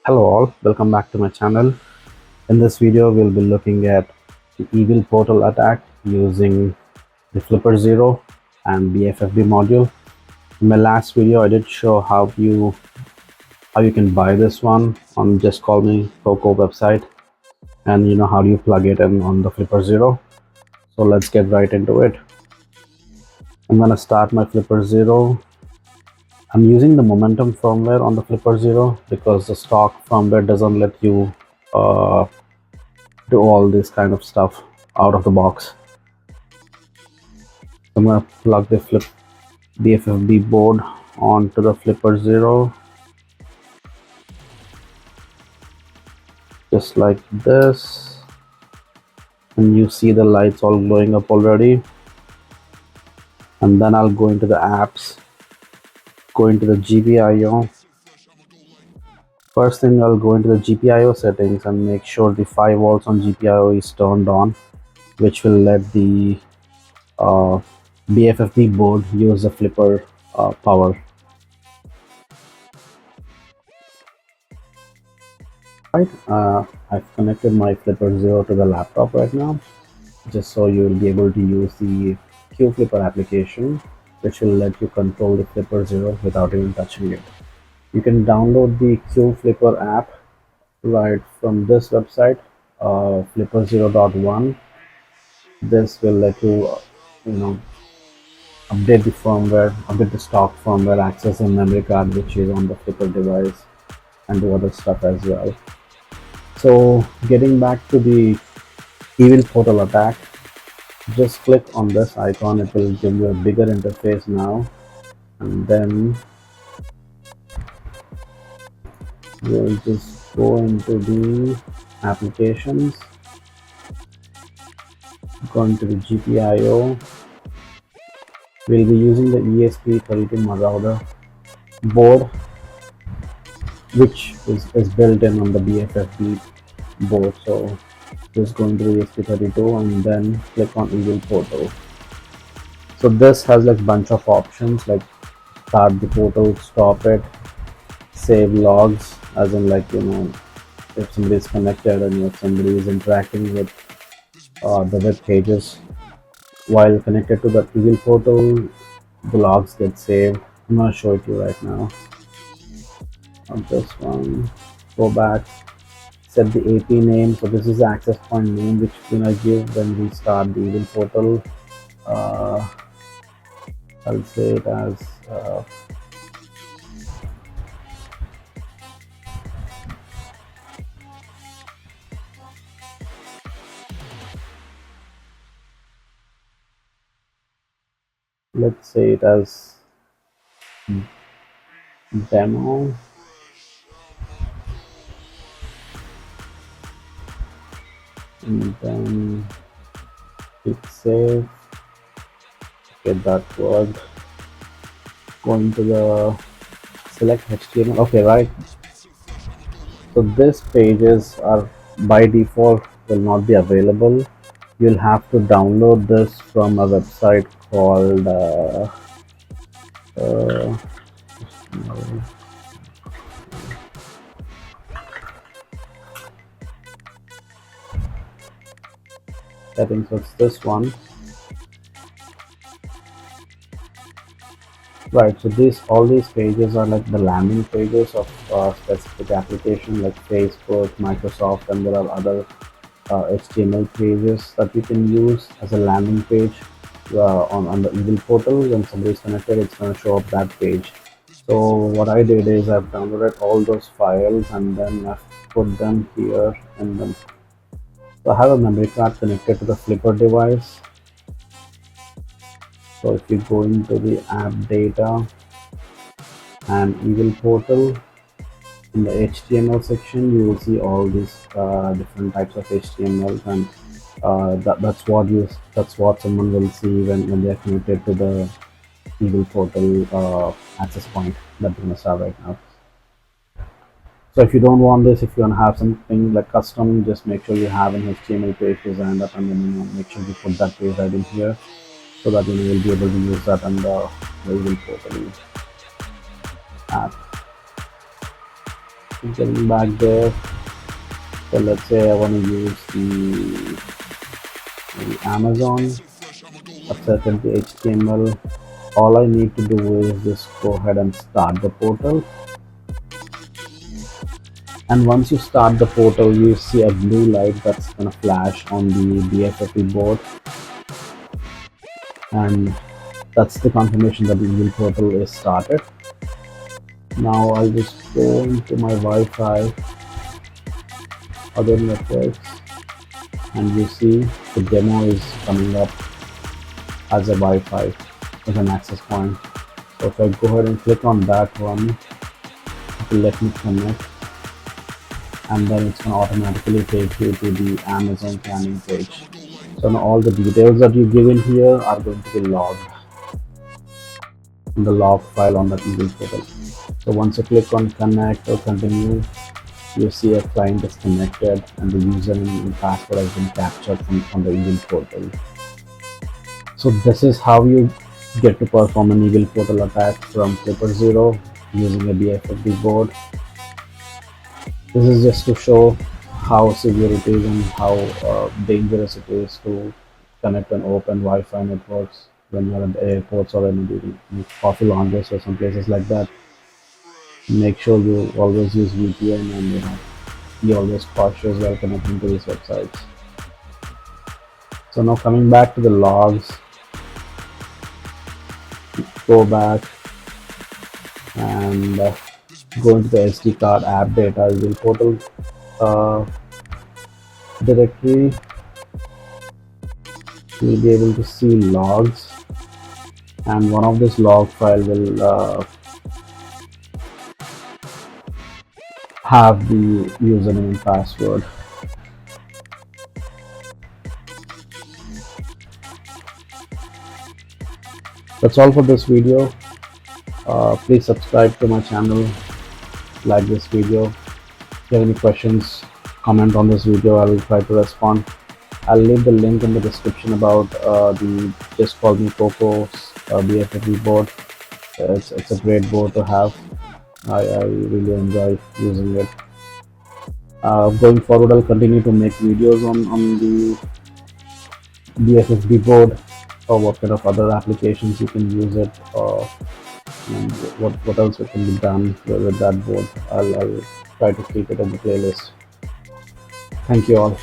Hello all, welcome back to my channel. In this video we'll be looking at the Evil Portal attack using the Flipper Zero and BFFB module. In my last video I did show how you can buy this one on Just Call Me Coco website, and how do you plug it in on the Flipper Zero. So let's get right into it. I'm gonna start my Flipper Zero. I'm using the Momentum firmware on the Flipper Zero because the stock firmware doesn't let you do all this kind of stuff out of the box. I'm gonna plug the BFFB board onto the Flipper Zero, just like this, and you see the lights all glowing up already. And then I'll go into the apps, go into the GPIO. First thing, I'll go into the GPIO settings and make sure the 5 volts on GPIO is turned on, which will let the BFFB board use the Flipper power. Right, I've connected my Flipper Zero to the laptop right now, just so you will be able to use the Flipper application, which will let you control the Flipper Zero without even touching it. You can download the Flipper app right from this website, flipper0.1. This will let you, update the firmware, update the stock firmware, access a memory card which is on the Flipper device, and do other stuff as well. So getting back to the Evil Portal attack, just click on this icon. It will give you a bigger interface now, and then we'll just go into the applications, go into the GPIO. We'll be using the ESP32 Marauder board, which is built in on the BFFB board. So just go into the ESP32 and then click on Evil Portal. So this has like bunch of options like start the portal, stop it, save logs, as in like if somebody is connected and if somebody is interacting with the web pages while connected to the Evil Portal, the logs get saved. I'm gonna show it to you right now. On this one, go back, set the AP name. So this is the access point name which we're gonna give when we start the Evil Portal. I'll say it as let's say it as demo, and then click save. Okay, that worked. Going to the select HTML. Okay, right. So these pages are by default will not be available. You'll have to download this from a website called I think so it's this one. Right, so all these pages are like the landing pages of specific application like Facebook, Microsoft, and there are other HTML pages that you can use as a landing page on the Evil Portal. When somebody is connected, it's going to show up that page. So what I did is I've downloaded all those files and then I've put them here in them. So I have a memory card connected to the Flipper device. So if you go into the app data and Evil Portal, in the HTML section you will see all these different types of HTML, and that's what someone will see when they are connected to the Evil Portal access point that we're gonna start right now. So if you don't want this, if you want to have something like custom, just make sure you have an HTML page designed up, and then make sure you put that page right in here, so that you'll be able to use that on the Evil Portal app. Getting back there, so let's say I want to use the Amazon, accept the HTML. All I need to do is just go ahead and start the portal. And once you start the portal, you see a blue light that's gonna flash on the BFFB board, and that's the confirmation that the Evil Portal is started. Now I'll just go into my Wi-Fi, other networks, and you see the demo is coming up as a Wi-Fi, as an access point. So if I go ahead and click on that one, it will let me connect, and then it's going to automatically take you to the Amazon landing page. So now all the details that you give in here are going to be logged in the log file on that Evil Portal. So once you click on connect or continue, you see a client is connected and the username and password has been captured from the Evil Portal. So this is how you get to perform an Evil Portal attack from Flipper Zero using a BFFB board. This is just to show how severe it is and how dangerous it is to connect and open Wi-Fi networks when you're at the airports or in coffee lounges or some places like that. Make sure you always use VPN and be always cautious while connecting to these websites. So now coming back to the logs, go back and go into the SD card app data Evil Portal directory. You'll be able to see logs, and one of this log file will have the username and password. That's all for this video. Please subscribe to my channel, like this video. If you have any questions, comment on this video. I will try to respond. I'll leave the link in the description about the Just Call Me Coco's BFFB board. It's a great board to have. I really enjoy using it. Going forward, I'll continue to make videos on the BFFB board, or what kind of other applications you can use it, and what else it can be done with that board. I'll try to keep it on the playlist. Thank you all.